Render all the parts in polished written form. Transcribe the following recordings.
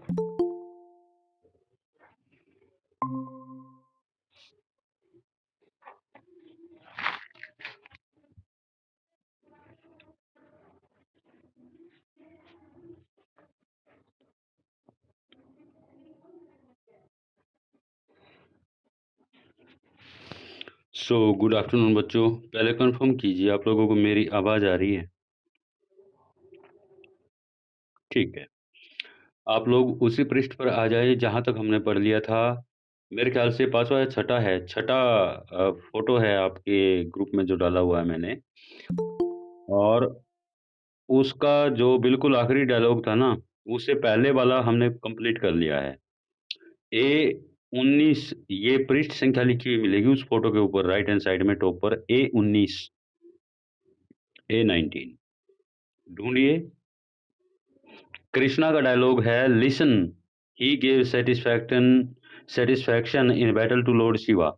So good afternoon बच्चों। पहले confirm कीजिए आप लोगों को मेरी आवाज आ रही है? ठीक है, आप लोग उसी पृष्ठ पर आ जाइए जहां तक हमने पढ़ लिया था। मेरे ख्याल से पांचवा या छठा है, छठा फोटो है आपके ग्रुप में जो डाला हुआ है मैंने। और उसका जो बिल्कुल आखिरी डायलॉग था ना, उससे पहले वाला हमने कंप्लीट कर लिया है। A19 ये पृष्ठ संख्या लिखी हुई मिलेगी उस फोटो के ऊपर, राइट हैंड साइड में टॉप पर A19 A19 ढूंढिए। कृष्णा का डायलॉग है, listen he gave satisfaction in battle to lord Shiva.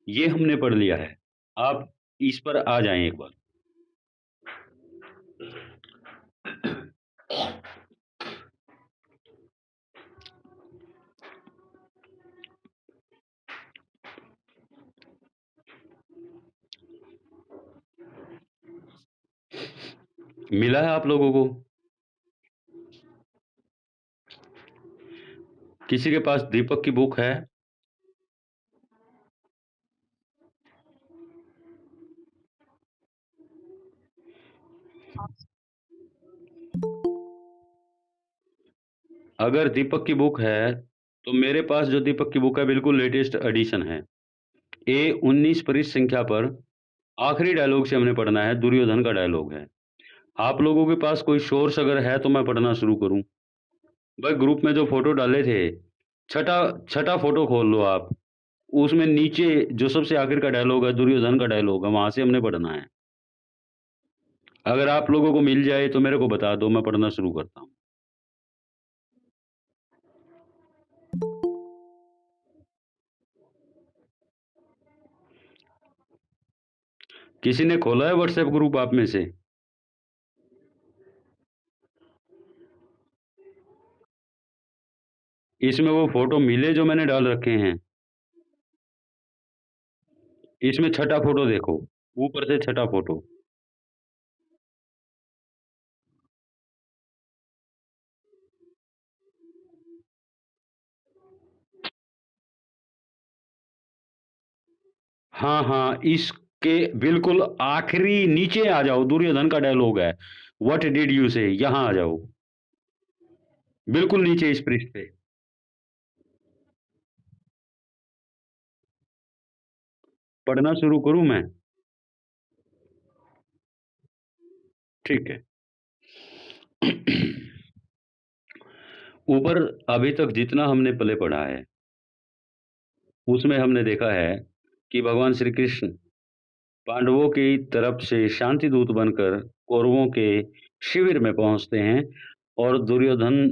ये हमने पढ़ लिया है, आप इस पर आ जाएं एक बार। मिला है आप लोगों को? किसी के पास दीपक की बुक है? अगर दीपक की बुक है तो मेरे पास जो दीपक की बुक है बिल्कुल लेटेस्ट एडिशन है। A19 पृष्ठ संख्या पर आखिरी डायलॉग से हमने पढ़ना है, दुर्योधन का डायलॉग है। आप लोगों के पास कोई सोर्स अगर है तो मैं पढ़ना शुरू करूं? भाई ग्रुप में जो फोटो डाले थे, छठा छठा फोटो खोल लो आप। उसमें नीचे जो सबसे आखिर का डायलॉग है, दुर्योधन का डायलॉग है, वहां से हमने पढ़ना है। अगर आप लोगों को मिल जाए तो मेरे को बता दो, मैं पढ़ना शुरू करता हूँ। किसी ने खोला है व्हाट्सएप ग्रुप आप में से? इसमें वो फोटो मिले जो मैंने डाल रखे हैं? इसमें छठा फोटो देखो, ऊपर से छठा फोटो। हाँ हाँ, इसके बिल्कुल आखिरी नीचे आ जाओ, दुर्योधन का डायलॉग है, व्हाट डिड यू से, यहां आ जाओ, बिल्कुल नीचे इस पृष्ठ पे। पढ़ना शुरू करूं मैं? ठीक है। ऊपर अभी तक जितना हमने पले पढ़ा है उसमें हमने देखा है कि भगवान श्री कृष्ण पांडवों की तरफ से शांति दूत बनकर कौरवों के शिविर में पहुंचते हैं और दुर्योधन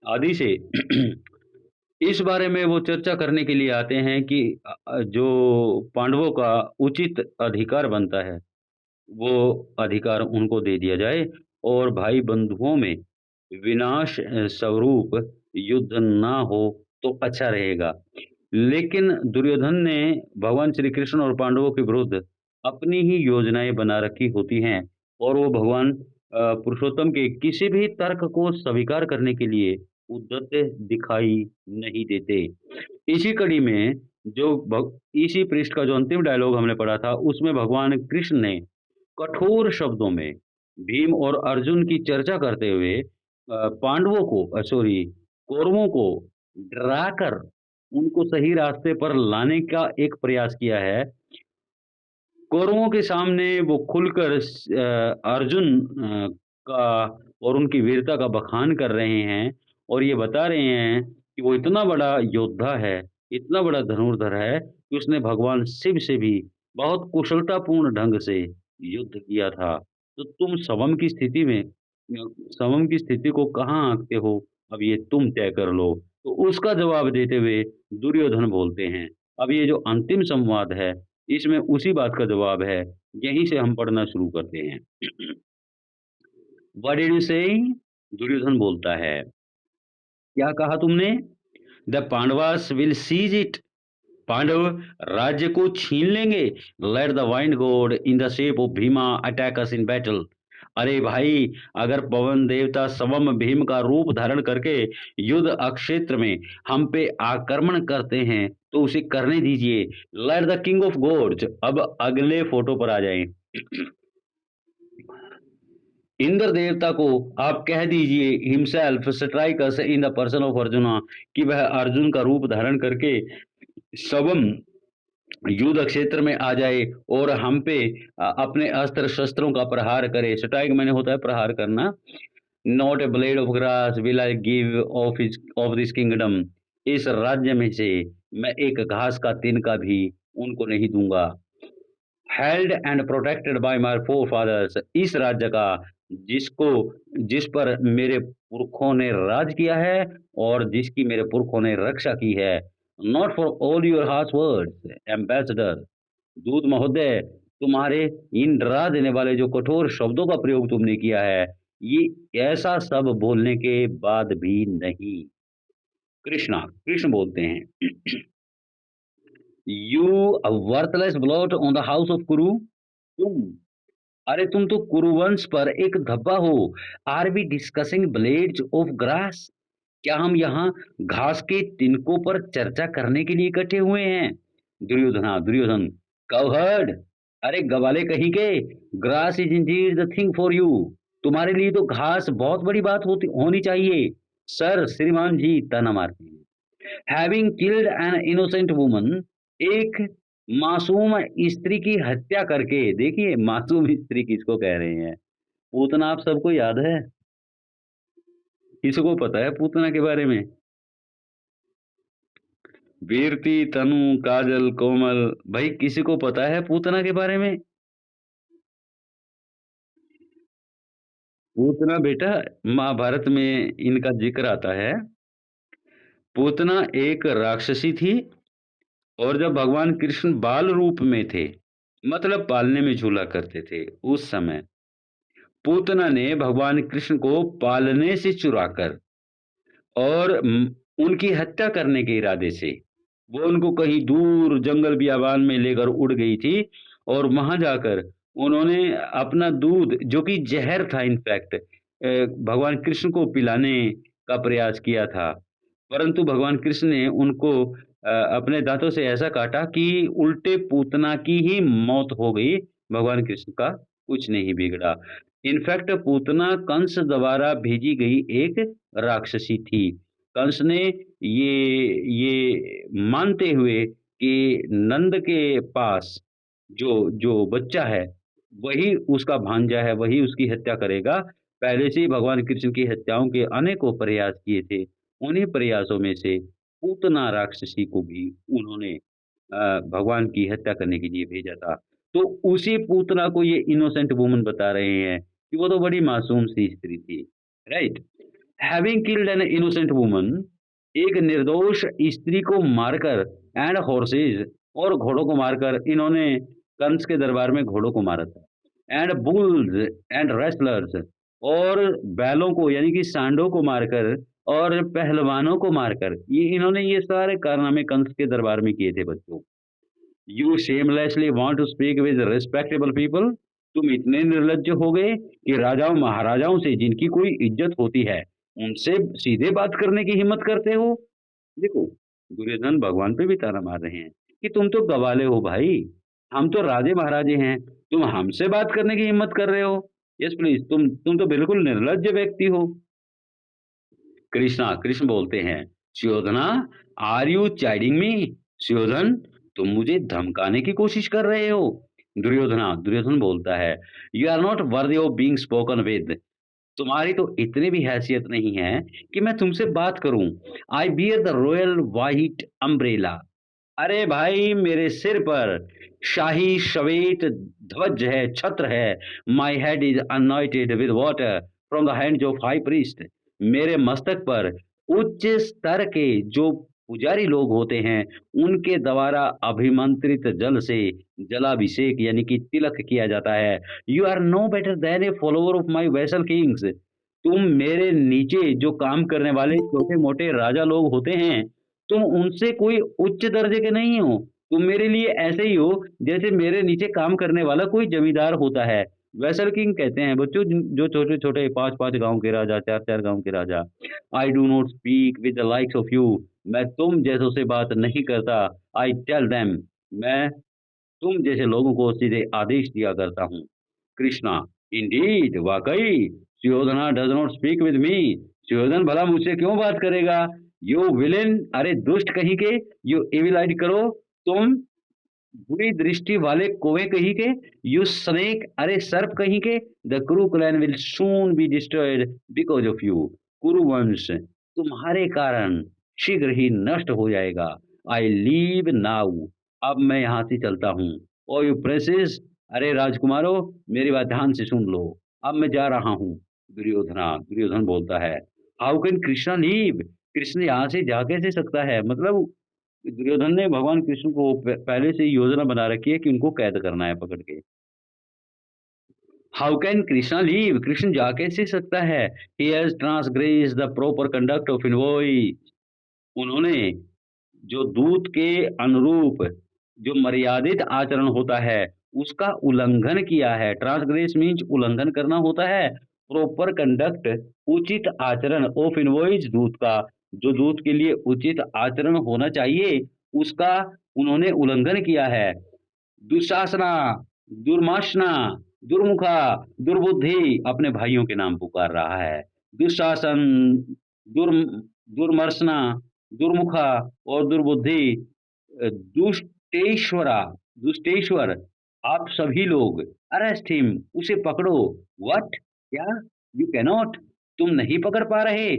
आदि से इस बारे में वो चर्चा करने के लिए आते हैं कि जो पांडवों का उचित अधिकार बनता है वो अधिकार उनको दे दिया जाए और भाई बंधुओं में विनाश स्वरूप युद्ध ना हो तो अच्छा रहेगा। लेकिन दुर्योधन ने भगवान श्री कृष्ण और पांडवों के विरुद्ध अपनी ही योजनाएं बना रखी होती हैं और वो भगवान पुरुषोत्तम के किसी भी तर्क को स्वीकार करने के लिए उद्यत दिखाई नहीं देते। इसी कड़ी में इसी पृष्ठ का जो अंतिम डायलॉग हमने पढ़ा था उसमें भगवान कृष्ण ने कठोर शब्दों में भीम और अर्जुन की चर्चा करते हुए पांडवों को सॉरी कौरवों को डराकर उनको सही रास्ते पर लाने का एक प्रयास किया है। कौरवों के सामने वो खुलकर अर्जुन का और उनकी वीरता का बखान कर रहे हैं और ये बता रहे हैं कि वो इतना बड़ा योद्धा है, इतना बड़ा धनुर्धर है कि उसने भगवान शिव से भी बहुत कुशलतापूर्ण ढंग से युद्ध किया था। तो तुम समम की स्थिति को कहाँ आंकते हो? अब ये तुम तय कर लो। तो उसका जवाब देते हुए दुर्योधन बोलते हैं। अब ये जो अंतिम संवाद है इसमें उसी बात का जवाब है, यहीं से हम पढ़ना शुरू करते हैं। व्हाट डिड यू से? दुर्योधन बोलता है क्या कहा तुमने? The Pandavas will seize it. Pandav राज्य को छीन लेंगे। Let the wind god in the shape of Bhima attack us in battle. अरे भाई, अगर पवन देवता स्वयं भीम का रूप धारण करके युद्ध अक्षेत्र में हम पे आक्रमण करते हैं तो उसे करने दीजिए। Let the king of gods. अब अगले फोटो पर आ जाएं। इंद्र देवता को आप कह दीजिए himself strike us in the person of arjuna, कि वह अर्जुन का रूप धारण करके स्वयं युद्ध क्षेत्र में आ जाए और हम पे अपने अस्त्र शस्त्रों का प्रहार करे। स्ट्राइक मैंने होता है प्रहार करना। Not a blade of grass will I give of this kingdom. इस राज्य में से मैं एक घास का तिनका भी उनको नहीं दूंगा। Held and protected by my four fathers. इस राज्य का जिसको जिस पर मेरे पुरखों ने राज किया है और जिसकी मेरे पुरखों ने रक्षा की है। Not for all your harsh words ambassador. दूत महोदय, तुम्हारे इन डरा देने वाले जो कठोर शब्दों का प्रयोग तुमने किया है, ये ऐसा सब बोलने के बाद भी नहीं। कृष्ण बोलते हैं, you worthless blot on the house of कुरु। तुम अरे तुम तो कुरुवंश पर एक धब्बा हो। Are we discussing blades of grass. क्या हम यहाँ घास के तिनकों पर चर्चा करने के लिए इकट्ठे हुए हैं? दुर्योधन, कवहर्ड, अरे गवाले कहीं के। Grass is Indeed the thing for you. तुम्हारे लिए तो घास बहुत बड़ी बात होनी चाहिए। सर, श्रीमान जी ताना मारते हैं। Having killed an innocent woman. एक मासूम स्त्री की हत्या करके, देखिए मासूम स्त्री किसको कह रहे हैं? पूतना आप सबको याद है? किसको पता है पूतना के बारे में? वीरती, तनु, काजल, कोमल, भाई किसी को पता है पूतना के बारे में? पूतना बेटा, महाभारत में इनका जिक्र आता है। पूतना एक राक्षसी थी और जब भगवान कृष्ण बाल रूप में थे, मतलब पालने में झूला करते थे, उस समय पूतना ने भगवान कृष्ण को पालने से चुराकर और उनकी हत्या करने के इरादे से वो उनको कहीं दूर जंगल बियाबान में लेकर उड़ गई थी और वहां जाकर उन्होंने अपना दूध, जो कि जहर था इनफैक्ट, भगवान कृष्ण को पिलाने का प्रयास किया था। परंतु भगवान कृष्ण ने उनको अपने दांतों से ऐसा काटा कि उल्टे पूतना की ही मौत हो गई। भगवान कृष्ण का कुछ नहीं बिगड़ा। इनफैक्ट पूतना कंस द्वारा भेजी गई एक राक्षसी थी। कंस ने ये मानते हुए कि नंद के पास जो जो बच्चा है वही उसका भांजा है, वही उसकी हत्या करेगा, पहले से ही भगवान कृष्ण की हत्याओं के अनेकों प्रयास किए थे। उन्हीं प्रयासों में से पूतना राक्षसी को भी उन्होंने भगवान की हत्या करने के लिए भेजा था। तो उसी पूतना को ये इनोसेंट वुमन बता रहे हैं कि वो तो बड़ी मासूम सी स्त्री थी, right? Having killed an innocent woman, एक निर्दोष स्त्री को मारकर, एंड हॉर्सेज, और घोड़ों को मारकर, इन्होंने कंस के दरबार में घोड़ों को मारा था। एंड बुल्स एंड रेसलर्स, और बैलों को यानी कि सांडों को मारकर और पहलवानों को मारकर, ये इन्होंने ये सारे कारनामे कंस के दरबार में किए थे बच्चों। You shamelessly want to speak with respectable people. तुम इतने निर्लज्ज हो गए कि राजाओं महाराजाओं से जिनकी कोई इज्जत होती है उनसे सीधे बात करने की हिम्मत करते हो। देखो, दुर्योधन भगवान पे भी ताना मार रहे हैं कि तुम तो गवाले हो भाई, हम तो राजे महाराजे हैं, तुम हमसे बात करने की हिम्मत कर रहे हो। यस प्लीज, तुम तो बिल्कुल निर्लज्ज व्यक्ति हो। कृष्ण बोलते हैं, सुयोधना, आर यू चाइडिंग मी? सुयोधन, तुम मुझे धमकाने की कोशिश कर रहे हो? दुर्योधन बोलता है, you are not worthy of being spoken with. तुम्हारी तो इतनी भी हैसियत नहीं है कि मैं तुमसे बात करूं। I bear the royal white umbrella. अरे भाई, मेरे सिर पर शाही श्वेत ध्वज है, छत्र है। My head is anointed with water from the hands of high priest. मेरे मस्तक पर उच्च स्तर के जो पुजारी लोग होते हैं उनके द्वारा अभिमंत्रित जल से जलाभिषेक यानी कि तिलक किया जाता है। You are no better than a follower of my vassal kings. तुम मेरे नीचे जो काम करने वाले छोटे-मोटे राजा लोग होते हैं, तुम उनसे कोई उच्च दर्जे के नहीं हो। तुम मेरे लिए ऐसे ही हो जैसे मेरे नीचे काम करने वाला कोई ज़मींदार होता है। वेसल किंग कहते हैं बच्चों जो छोटे-छोटे 5-5 गाँव के राजा, 4-4 गाँव के राजा। I do not speak with the likes of you. मैं तुम जैसों से बात नहीं करता। I tell them. मैं तुम जैसे लोगों को सीधे आदेश दिया करता हूँ। कृष्णा, इंडीड, वाकई, Suyodhana does not speak with me. Suyodhan भला मुझसे क्यों बात करेगा? यू विलेन, अरे दुष्ट कहीं के, यू एविल आइड करो, तुम बुरी दृष्टि वाले कौवे कहीं के, यू स्नेक, अरे सर्प कहीं के, द कुरु clan will soon be destroyed because of you. कुरु वंश तुम्हारे कारण शीघ्र ही नष्ट हो जाएगा। आई लीव नाउ, अब मैं यहाँ से चलता हूँ। ओ यू प्रिंसेस, अरे राजकुमारों, मेरी बात ध्यान से सुन लो, अब मैं जा रहा हूँ। दुर्योधन बोलता है, how can Krishna leave? Krishna यहाँ से जा कैसे सकता है? मतलब दुर्योधन ने भगवान कृष्ण को पहले से ही योजना बना रखी है कि उनको कैद करना है पकड़ के। How can Krishna leave? Krishna जा कैसे सकता है? He has transgress the proper conduct of invoice. उन्होंने जो दूत के अनुरूप जो मर्यादित आचरण होता है उसका उल्लंघन किया है। ट्रांसग्रेस मीन्स उल्लंघन करना होता है। प्रॉपर कंडक्ट उचित आचरण ऑफ इनवॉइस दूत का, जो दूत के लिए उचित आचरण होना चाहिए उसका उन्होंने उल्लंघन किया है। दुशासना, दुर्माशना, दुर्मुखा, दुर्बुद्धि, अपने भाइयों के नाम पुकार रहा है। दुशासन, दुर् दुर्मर्शना, दुर्मुखा और दुर्बुद्धि, दुष्टेश्वरा, दुष्टेश्वर, आप सभी लोग, अरेस्ट हिम, उसे पकड़ो। व्हाट? क्या? यू कैनॉट, तुम नहीं पकड़ पा रहे।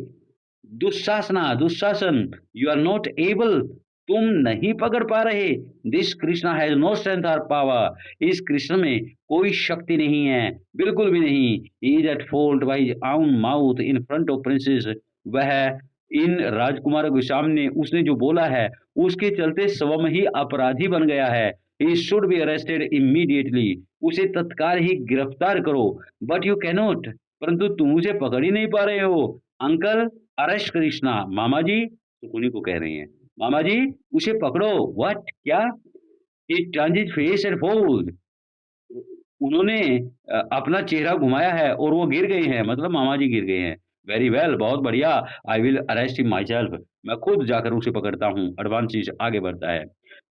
Dushasana, Dushasan, you are not able, तुम नहीं पकड़ पा रहे। This Krishna has no strength और पावर, इस कृष्ण में कोई शक्ति नहीं है, बिल्कुल भी नहीं। He is at fault by his own mouth in front of princess. वह इन राजकुमारों के सामने उसने जो बोला है उसके चलते स्वयं ही अपराधी बन गया है। He should be arrested immediately, उसे तत्काल ही गिरफ्तार करो। बट यू कैनॉट, परंतु तुम उसे पकड़ ही नहीं पा रहे हो। Uncle, arrest Krishna. मामा जी, तो उन्हीं को कह रही हैं, मामा जी उसे पकड़ो। व्हाट? क्या? ही turned his face and fold. उन्होंने अपना चेहरा घुमाया है और वो गिर गए हैं, मतलब मामा जी गिर गए हैं। वेरी वेल, बहुत बढ़िया। I will arrest him my self, मैं खुद जाकर उसे पकड़ता हूँ। एडवांस आगे बढ़ता है।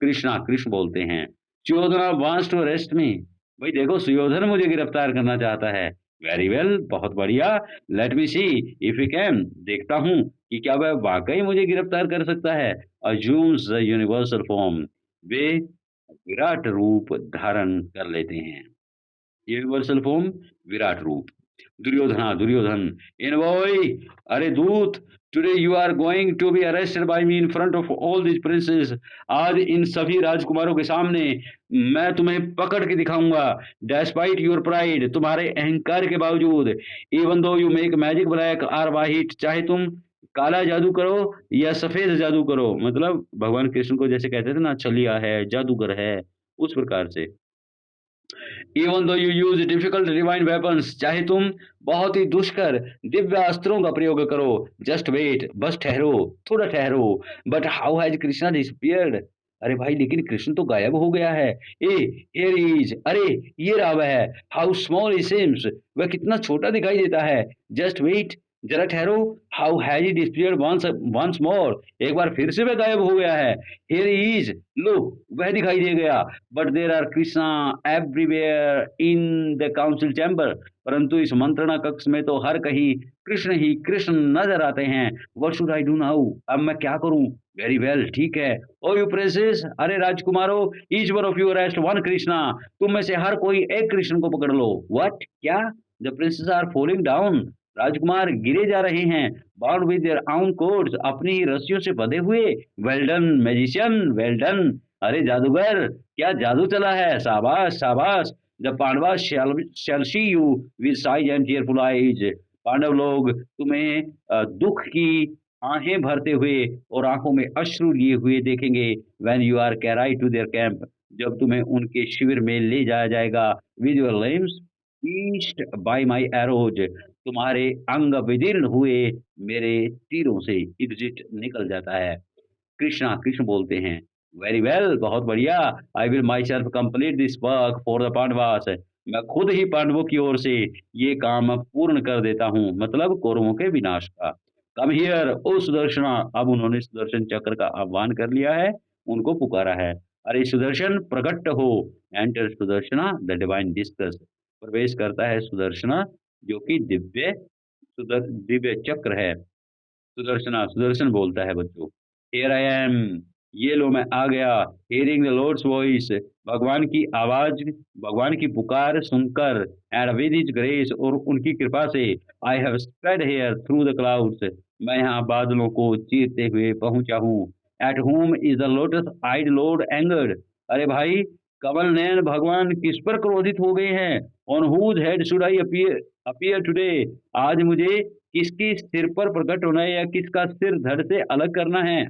कृष्ण बोलते हैं, सुयोधना वांट्स टू अरेस्ट मी। भाई देखो, सुयोधन मुझे गिरफ्तार करना चाहता है। वेरी वेल, बहुत बढ़िया। Let me see if you can, देखता हूँ कि क्या वह वाकई मुझे गिरफ्तार कर सकता है। अज्यूम्स द यूनिवर्सल फॉर्म, वे विराट रूप धारण कर लेते हैं। यूनिवर्सल फॉर्म, विराट रूप। दुर्योधन, एनवॉय, अरे दूत, today you are going to be arrested by me in front of all this princes. आज इन सभी राजकुमारों के सामने मैं तुम्हें पकड़ के दिखाऊंगा। डेस्पाइट योर प्राइड, तुम्हारे अहंकार के बावजूद। Even though you make magic black or white, चाहे तुम काला जादू करो या सफेद जादू करो, मतलब भगवान कृष्ण को जैसे कहते थे ना, छलिया है, जादूगर है, उस प्रकार से। Even though you use difficult divine weapons, चाहे तुम बहुत ही दुष्कर दिव्य अस्त्रों का प्रयोग करो। जस्ट वेट, बस ठहरो, थोड़ा ठहरो। But how has Krishna disappeared? अरे भाई, लेकिन कृष्ण तो गायब हो गया है। ए, हियर इज, अरे ये रहा वह। हाउ स्मॉल ही सीम्स, वह कितना छोटा दिखाई देता है। जस्ट वेट, जरा ठहरो। How has he disappeared once more, एक बार फिर से वह गायब हो गया है। हियर इज, लो वह दिखाई दे गया। But there are Krishna everywhere in the council chamber, परंतु इस मंत्रणा कक्ष में तो हर कहीं कृष्ण ही कृष्ण नजर आते हैं। What should I do now, अब मैं क्या करूं? वेरी वेल, ठीक है। ओ यू प्रिंसेस, अरे राजकुमारों, each one of you arrest one Krishna, तुम में से हर कोई एक कृष्ण को पकड़ लो। व्हाट? क्या? The princes are falling down, राजकुमार गिरे जा रहे हैं। Bound with their own cords, अपनी ही रस्सियों से बंधे हुए। Well done magician, well done, अरे जादूगर, क्या जादू चला है, शाबाश शाबाश। The Pandava shall see you with sighs and tearful eyes, Pandav लोग तुम्हें दुख की आहें भरते हुए और आंखों में अश्रु लिए हुए देखेंगे। When you are carried to their camp, जब तुम्हें उनके शिविर में ले जाया जाएगा। With your limbs pierced by my arrows, तुम्हारे अंग विदीर्ण हुए मेरे तीरों से एग्जिट निकल जाता है। कृष्ण बोलते हैं, वेरी वेल, बहुत बढ़िया। I will my self complete this work for the Pandavas. मैं खुद ही पांडवों की ओर से ये काम पूर्ण कर देता हूँ, मतलब कौरवों के विनाश का। कम हियर ओ सुदर्शना। अब उन्होंने सुदर्शन चक्र का आह्वान कर लिया है, उनको पुकारा है। अरे सुदर्शन प्रकट हो। Enter Sudarshana the divine discuss. प्रवेश करता है सुदर्शना, जो कि दिव्य चक्र है। सुदर्शन बोलता है बच्चों, हियर आई एम, ये लो मैं आ गया। हियरिंग द लॉर्ड्स वॉइस, भगवान की आवाज, भगवान की पुकार सुनकर, एंड विद हिज ग्रेस, और उनकी कृपा से, I have spread here through the clouds, मैं यहाँ बादलों को चीरते हुए पहुंचा हूँ। At whom is the lotus eyed lord angered. अरे भाई, कमल नयन भगवान किस पर क्रोधित हो गए हैं? On whose head should I appear today. आज मुझे किसकी सिर पर प्रकट होना है, या किसका सिर धड़ से अलग करना है?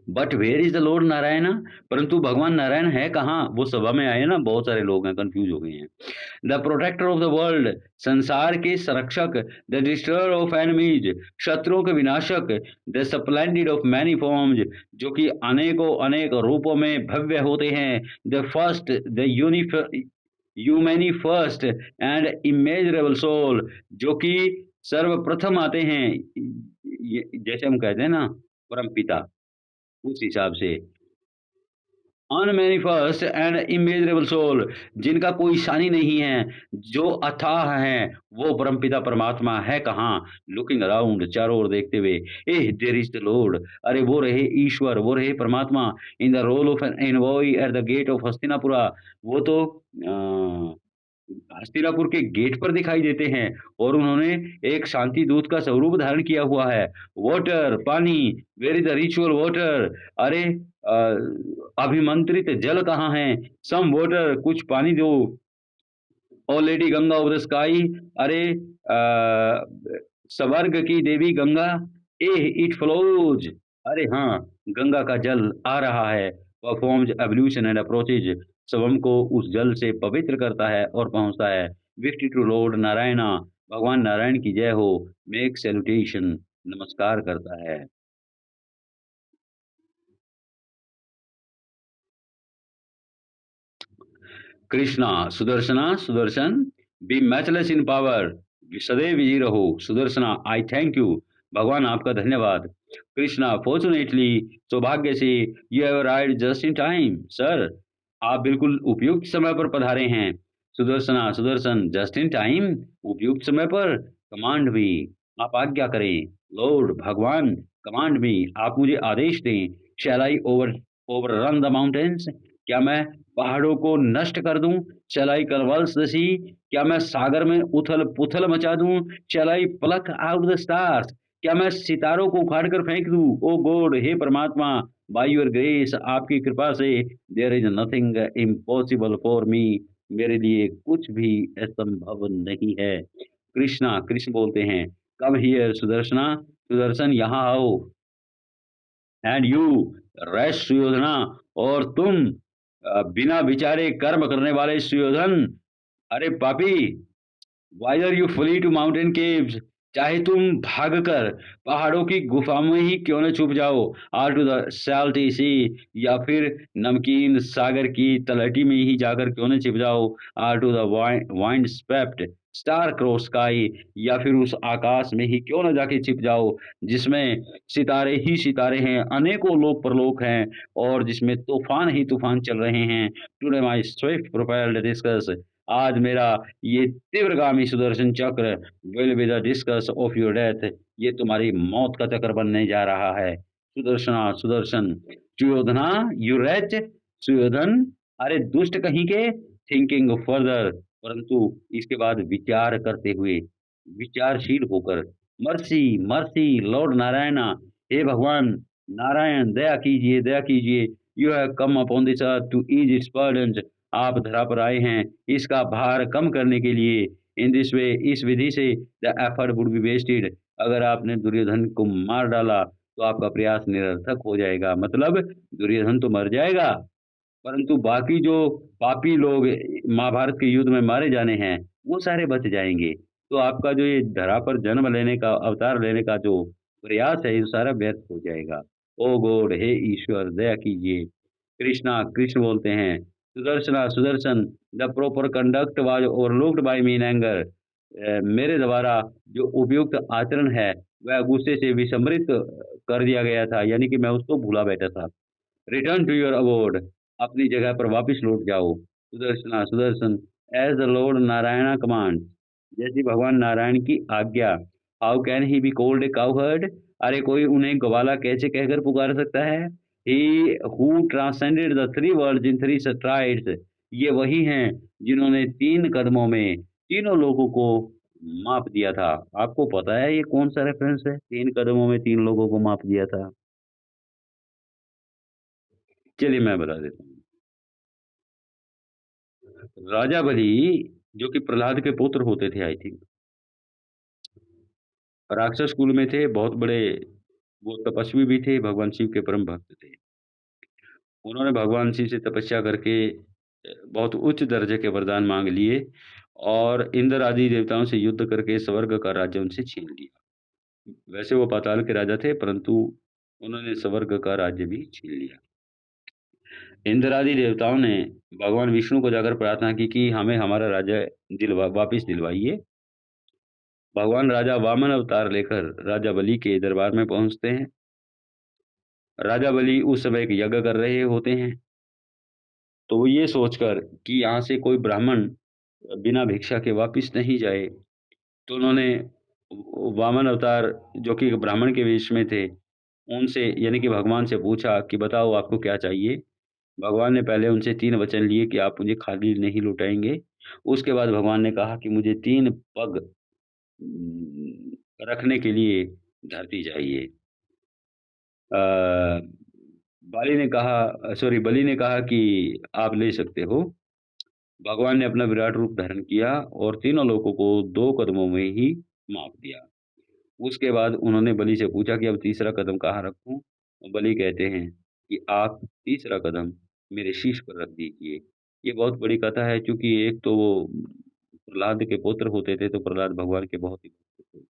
But where is the lord Narayan. परंतु भगवान नारायण है कहाँ? वो सभा में आए ना, बहुत सारे लोग हैं, कंफ्यूज हो गए हैं। The protector of the world, संसार के संरक्षक। द डिस्ट्रॉयर ऑफ एनिमीज, शत्रुओं के विनाशक। The splendid of many forms, जो कि अनेकों अनेक रूपों में भव्य होते हैं। The first, the humanly first and immeasurable soul, जो कि सर्वप्रथम आते हैं, जैसे हम कहते हैं ना, परम पिता, उस हिसाब से। अनमैनिफेस्ट एंड इमेजरेबल सोल, जिनका कोई शानी नहीं है, जो अथाह है, वो परमपिता परमात्मा है कहाँ? लुकिंग अराउंड, चारों ओर देखते हुए, एह देयर इज द लॉर्ड। अरे वो रहे ईश्वर, वो रहे परमात्मा, in the role of an envoy at the gate of Hastinapura. वो तो हस्तिनापुर के गेट पर दिखाई देते हैं, और उन्होंने एक शांति दूत का स्वरूप धारण किया हुआ है। वाटर, पानी, where is the ritual water. अरे अभिमंत्रित जल कहाँ है? सम वाटर, कुछ पानी दो। O lady Ganga of the sky, अरे स्वर्ग की देवी गंगा, इट फ्लोज। अरे हाँ, गंगा का जल आ रहा है। परफॉर्म्स एवोल्यूशन एंड अप्रोचेज, स्वयं को उस जल से पवित्र करता है और पहुंचता है। विक्ट्री टू लॉर्ड नारायणा, भगवान नारायण की जय हो। मेक सैल्यूटेशन, नमस्कार करता है। कृष्णा, सुदर्शन, बी मैचलेस इन पावर, सदैव विजयी रहो। सुदर्शना, आई थैंक यू, भगवान आपका धन्यवाद। कृष्णा, फॉर्चुनेटली, सौभाग्य से, you have arrived just in time. Sir, आप बिल्कुल उपयुक्त समय पर पधारे हैं। सुदर्शन, जस्ट इन टाइम, उपयुक्त समय पर। कमांड भी, आप आज्ञा करें। लॉर्ड, भगवान, कमांड भी, आप मुझे आदेश दें। Shall I overrun the mountains, क्या मैं पहाड़ों को नष्ट कर दूं? शैल आई कन्वल्स द सी, क्या मैं सागर में उथल पुथल मचा दूं? शैल आई प्लक आउट द स्टार्स, क्या मैं सितारों को उखाड़ कर फेंक दूं? ओ गॉड, हे परमात्मा, बाय योर ग्रेस, आपकी कृपा से, there is nothing impossible for me, मेरे लिए कुछ भी असंभव नहीं है। कृष्ण बोलते हैं, कम हियर सुदर्शन, यहाँ आओ। एंड यू रेस्ट सुयोधना, और तुम बिना विचारे कर्म करने वाले सुयोधन। अरे पापी, whither you flee to mountain caves, चाहे तुम भागकर पहाड़ों की गुफा में ही क्यों न छुप जाओ। आर टू द सैल्टी सी, या फिर नमकीन सागर की तलहटी में ही जाकर क्यों न छिप जाओ। Or to the wind swept star cross sky, या फिर उस आकाश में ही क्यों न जाके छिप जाओ, जिसमें सितारे ही सितारे हैं, अनेकों लोक परलोक हैं, और जिसमें तूफान ही तूफान चल रहे हैं। टुडे माई स्विफ्ट प्रोपेल्ड डिस्कस, आज मेरा ये तीव्रगामी सुदर्शन चक्र will be the discuss of your death, ये तुम्हारी मौत का चक्र बनने जा रहा है। सुदर्शन, सुयोधना, यू रैच, सुयोधन, अरे दुष्ट कहीं के, थिंकिंग फर्दर, परंतु इसके बाद विचार करते हुए, विचारशील होकर, मर्सी मर्सी लॉर्ड नारायणा, हे भगवान नारायण, दया कीजिए। You have come upon this earth to ease its burden, आप धरा पर आए हैं इसका भार कम करने के लिए। इन दिस वे, इस विधि से, the effort would be wasted, अगर आपने दुर्योधन को मार डाला तो आपका प्रयास निरर्थक हो जाएगा, मतलब दुर्योधन तो मर जाएगा, परंतु बाकी जो पापी लोग महाभारत के युद्ध में मारे जाने हैं, वो सारे बच जाएंगे। तो आपका जो ये धरा पर जन्म लेने का, अवतार लेने का जो प्रयास है, ये सारा व्यर्थ हो जाएगा। ओ गॉड, हे ईश्वर दया कीजिए। कृष्ण बोलते हैं, Sudarshan, the proper conduct was overlooked by me in anger. मेरे द्वारा जो उपयुक्त आचरण है, वह गुस्से से विस्मृत कर दिया गया था, यानी कि मैं उसको भूला बैठा था। रिटर्न टू योर अबोर्ड, अपनी जगह पर वापस लौट जाओ। Sudarshan, as the lord Narayan command, जैसी भगवान नारायण की आज्ञा। How can he be called a cowherd, अरे कोई उन्हें ग्वाला कैसे कहकर पुकार सकता है। He who transcended the three worlds in three strides, ये वही हैं जिन्होंने 3 कदमों में तीनों लोगों को माप दिया था। आपको पता है ये कौन सा रेफरेंस है, 3 कदमों में 3 लोगों को माप दिया था? चलिए मैं बता देता हूँ। राजा बलि, जो कि प्रहलाद के पुत्र होते थे आई थिंक, राक्षस कुल में थे, बहुत बड़े, वो तपस्वी भी थे, भगवान शिव के परम भक्त थे। उन्होंने भगवान शिव से तपस्या करके बहुत उच्च दर्जे के वरदान माँग लिए और इंद्र आदि देवताओं से युद्ध करके स्वर्ग का राज्य उनसे छीन लिया। वैसे वो पाताल के राजा थे, परंतु उन्होंने स्वर्ग का राज्य भी छीन लिया। इंद्र आदि देवताओं ने भगवान विष्णु को जाकर प्रार्थना की कि हमें हमारा राज्य वापिस दिलवाइए। भगवान राजा वामन अवतार लेकर राजा बलि के दरबार में पहुंचते हैं। राजा बलि उस समय एक यज्ञ कर रहे होते हैं, तो वो ये सोचकर कि यहाँ से कोई ब्राह्मण बिना भिक्षा के वापिस नहीं जाए, तो उन्होंने वामन अवतार, जो कि एक ब्राह्मण के वेश में थे, उनसे यानी कि भगवान से पूछा कि बताओ आपको क्या चाहिए? भगवान ने पहले उनसे 3 वचन लिए कि आप मुझे खाली नहीं लौटाएँगे। उसके बाद भगवान ने कहा कि मुझे 3 पग रखने के लिए धरती चाहिए। अ, बलि ने कहा कि आप ले सकते हो। भगवान ने अपना विराट रूप धारण किया और तीनों लोगों को 2 कदमों में ही माप दिया। उसके बाद उन्होंने बलि से पूछा कि अब तीसरा कदम कहाँ रखूँ? बलि कहते हैं कि आप तीसरा कदम मेरे शीश पर रख दीजिए। ये बहुत बड़ी कथा है, क्योंकि एक तो वो प्रहलाद के पुत्र होते थे, तो प्रहलाद भगवान के बहुत ही भक्त थे।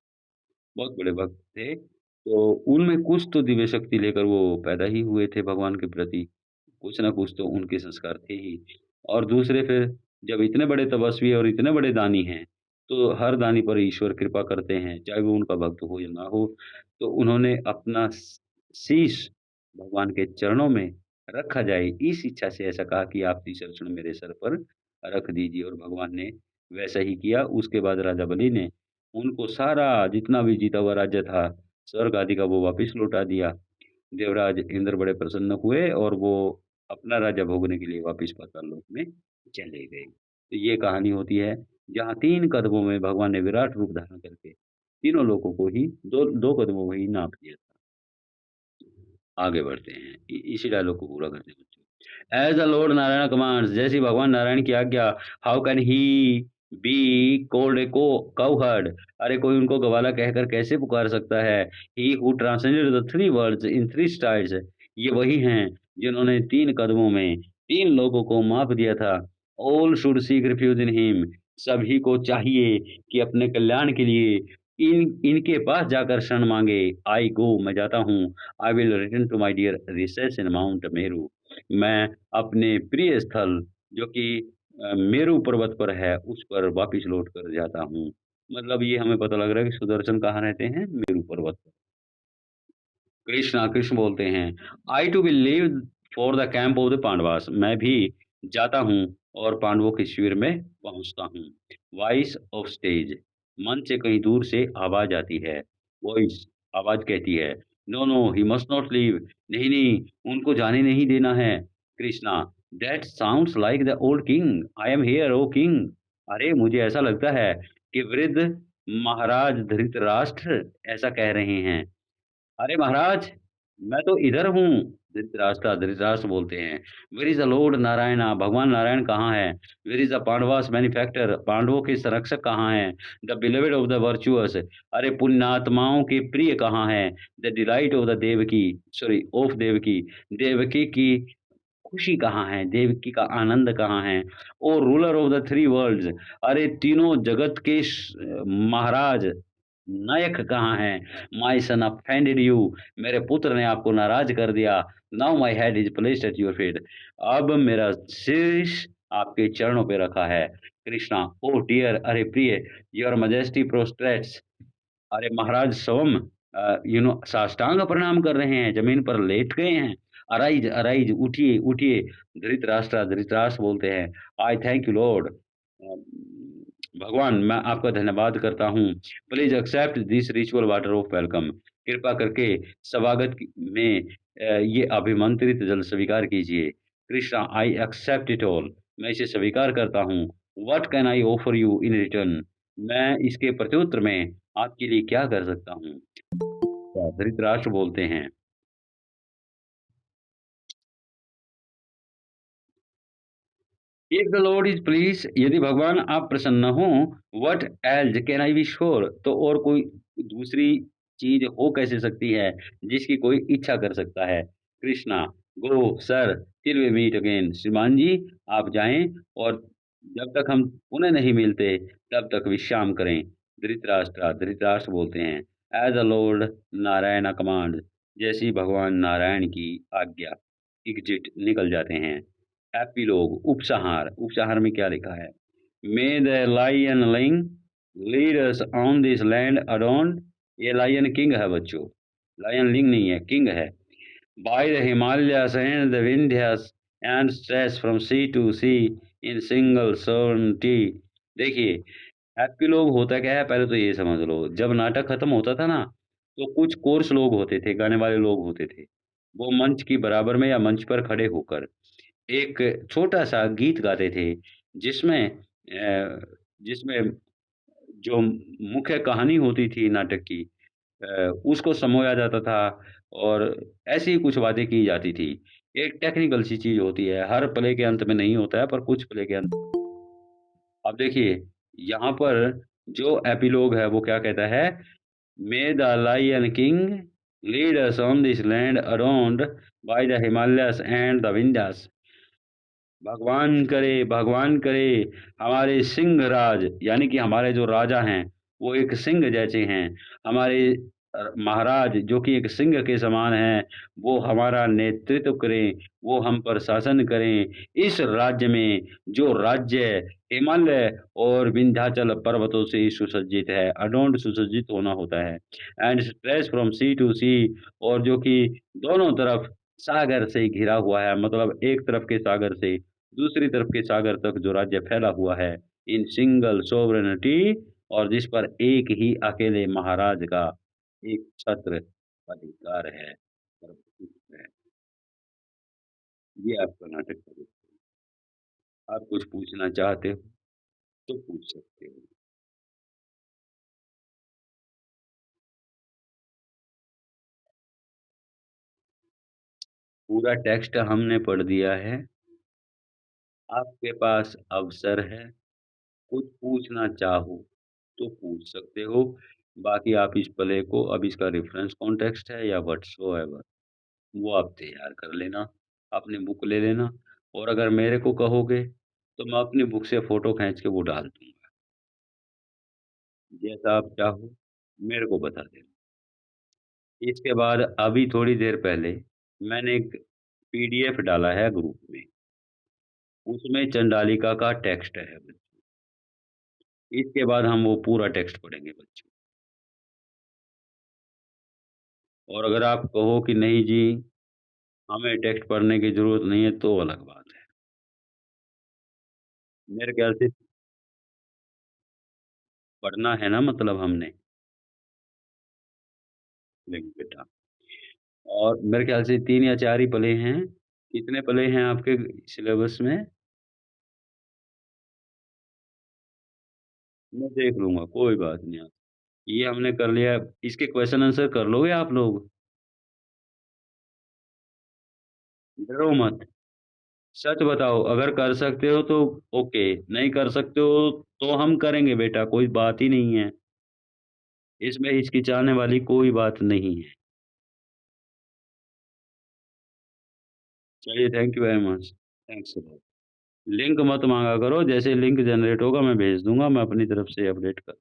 बहुत बड़े भक्त थे, तो उनमें कुछ तो दिव्य शक्ति लेकर वो पैदा ही हुए थे भगवान के प्रति, कुछ ना कुछ तो उनके संस्कार थे ही। और दूसरे फिर जब इतने बड़े तपस्वी और इतने बड़े दानी हैं, तो हर दानी पर ईश्वर कृपा करते हैं, चाहे वो उनका भक्त हो या ना हो। तो उन्होंने अपना शीश भगवान के चरणों में रखा जाए, इस इच्छा से ऐसा कहा कि आप तीसरा चरण मेरे सर पर रख दीजिए, और भगवान ने वैसा ही किया। उसके बाद राजा बलि ने उनको सारा जितना भी जीता हुआ राज्य था, स्वर्ग आदि का, वो वापिस लौटा दिया। देवराज इंद्र बड़े प्रसन्न हुए और वो अपना राज्य भोगने के लिए वापिस पाताल लोक में चले गए। तो ये कहानी होती है, जहाँ 3 कदमों में भगवान ने विराट रूप धारण करके तीनों लोगों को ही 2 कदमों में ही नाप दिया था। आगे बढ़ते हैं। इसी डायलॉग को पूरा करते हैं बच्चों। As the lord Narayan commands, जैसी भगवान नारायण की आज्ञा। How can he be called a cowherd, अरे कोई उनको गवाला कहकर कैसे पुकार सकता है। He who transcended the 3 worlds in 3 strides, ये वही हैं जिन्होंने 3 कदमों में 3 लोगों को माप दिया था। All should seek refuge in him, सभी को चाहिए कि अपने कल्याण के लिए इनके पास जाकर शरण मांगे। आई गो, मैं जाता हूँ। I will return to my dear recess in mount Meru, मैं अपने प्रिय स्थल, जो कि मेरू पर्वत पर है, उस पर वापिस लौट कर जाता हूँ। मतलब ये हमें पता लग रहा है कि सुदर्शन कहाँ रहते हैं? मेरू पर्वत पर। कृष्ण बोलते हैं, I too will leave for the camp of the Pandavas, मैं भी जाता हूँ और पांडवों के शिविर में पहुँचता हूँ। वॉइस ऑफ स्टेज, मंच से कहीं दूर से आवाज़ आती है। वॉइस, आवाज़ कहती है, no no he must not leave, नहीं नहीं, उनको जाने नहीं देना है। Krishna, that sounds like the old king, I am here O king, अरे मुझे ऐसा लगता है कि वृद्ध महाराज धृतराष्ट्र ऐसा कह रहे हैं। अरे महाराज, मैं तो इधर हूँ। धृतराष्ट्र बोलते हैं, where is the lord Narayana, भगवान नारायण कहाँ हैं? Where is the Pandavas benefactor, पांडवों के संरक्षक कहाँ हैं? The beloved of the virtuous, अरे पुण्यात्माओं के प्रिय कहाँ हैं? The delight of the Devaki, sorry of Devaki, Devaki की खुशी कहाँ है? देवकी का आनंद कहाँ है? O ruler of the three worlds, अरे तीनों जगत के महाराज, नायक कहाँ हैं? माय सन ऑफेंडेड यू, मेरे पुत्र ने आपको नाराज़ कर दिया। Now my head is placed at your feet, अब मेरा शीश आपके चरणों पे रखा है। कृष्णा, ओह डियर, अरे प्रिय, योर मैजेस्टी प्रोस्ट्रेट्स, अरे महाराज स्वयं साष्टांग प्रणाम कर रहे हैं, ज़मीन पर लेट गए हैं। अराइज़, अराइज़, उठिए, उठिए। धृतराष्ट्र, धृतराष्ट्र बोलते हैं, आई थैंक यू लॉर्ड। भगवान, मैं आपका धन्यवाद करता हूँ। Please accept this ritual water of welcome. कृपा करके स्वागत में ये अभिमंत्रित जल स्वीकार कीजिए। Krishna, I accept it all. मैं इसे स्वीकार करता हूँ। What can I offer you in return? मैं इसके प्रत्युत्तर में आपके लिए क्या कर सकता हूँ? धृतराष्ट्र बोलते हैं, if the Lord is please, यदि भगवान आप प्रसन्न हों, what else can I wish for? तो और कोई दूसरी चीज़ हो कैसे सकती है, जिसकी कोई इच्छा कर सकता है? Krishna, go sir, till we meet again. श्रीमान जी, आप जाएँ और जब तक हम पुनः नहीं मिलते, तब तक विश्राम करें। धृतराष्ट्र बोलते हैं, as the lord Narayan command, जैसे ही भगवान नारायण की आज्ञा, एग्ज़िट निकल जाते हैं। एपिलोग, उपसंहार, उपसंहार में क्या लिखा है? May the lion ling lead us on this land adorned, ये लायन किंग है बच्चों, लायन लिंग नहीं है, किंग है। By the Himalayas and the Vindhyas and stretch from sea to sea in single sovereignty. देखिए, एपिलोग होता क्या है, पहले तो ये समझ लो। जब नाटक खत्म होता था ना, तो कुछ कोर्स लोग होते थे, गाने वाले लोग होते थे। वो मंच की बराबर में या मंच पर खड़े होकर एक छोटा-सा गीत गाते थे, जिसमें जिसमें जो मुख्य कहानी होती थी नाटक की, उसको समोया जाता था और ऐसी ही कुछ बातें की जाती थी। एक टेक्निकल सी चीज़ होती है, हर प्ले के अंत में नहीं होता है, पर कुछ प्ले के अंत। अब देखिए, यहाँ पर जो एपिलॉग है, वो क्या कहता है? May the lion king lead us on this land around by the Himalayas and the Vindhyas. भगवान करे हमारे सिंह राज, यानी कि हमारे जो राजा हैं, वो एक सिंह जैसे हैं। हमारे महाराज जो कि एक सिंह के समान हैं, वो हमारा नेतृत्व करें, वो हम पर शासन करें। इस राज्य में जो राज्य हिमालय और विंध्याचल पर्वतों से सुसज्जित है, अडोंड सुसज्जित होना होता है। And stretch from sea to sea, और जो कि दोनों तरफ सागर से घिरा हुआ है, मतलब एक तरफ के सागर से दूसरी तरफ के सागर तक जो राज्य फैला हुआ है, इन सिंगल सोवरेनिटी, और जिस पर एक ही अकेले महाराज का एक छत्र अधिकार है। है। ये आपका नाटक है। आप कुछ पूछना चाहते हो तो पूछ सकते हो। पूरा टेक्स्ट हमने पढ़ दिया है। आपके पास अवसर है, कुछ पूछना चाहो तो पूछ सकते हो। बाकी आप इस प्ले को, अब इसका रेफरेंस कॉन्टेक्स्ट है या व्हाटसोएवर, वो आप तैयार कर लेना, अपनी बुक ले लेना, और अगर मेरे को कहोगे, तो मैं अपनी बुक से फ़ोटो खींच के वो डाल दूँगा। जैसा आप चाहो, मेरे को बता देना। इसके बाद अभी थोड़ी देर पहले मैंने एक पीडीएफ डाला है ग्रुप में, उसमें चंडालिका का टेक्स्ट है बच्चों। इसके बाद हम वो पूरा टेक्स्ट पढ़ेंगे बच्चों। और अगर आप कहो कि नहीं जी, हमें टेक्स्ट पढ़ने की ज़रूरत नहीं है, तो अलग बात है। मेरे ख्याल से पढ़ना है ना, मतलब हमने, लेकिन बेटा, और मेरे ख्याल से 3 या 4 ही पले हैं। कितने पले हैं आपके सिलेबस में? मैं देख लूँगा, कोई बात नहीं आप। ये हमने कर लिया, इसके क्वेश्चन आंसर कर लोगे आप लोग? डरो मत, सच बताओ, अगर कर सकते हो तो ओके, नहीं कर सकते हो तो हम करेंगे बेटा, कोई बात ही नहीं है। इसमें हिचकिचाने वाली कोई बात नहीं है। चलिए thank you very much. Thanks a lot. Link मत माँगा करो, जैसे लिंक जनरेट होगा मैं भेज दूँगा, मैं अपनी तरफ से अपडेट कर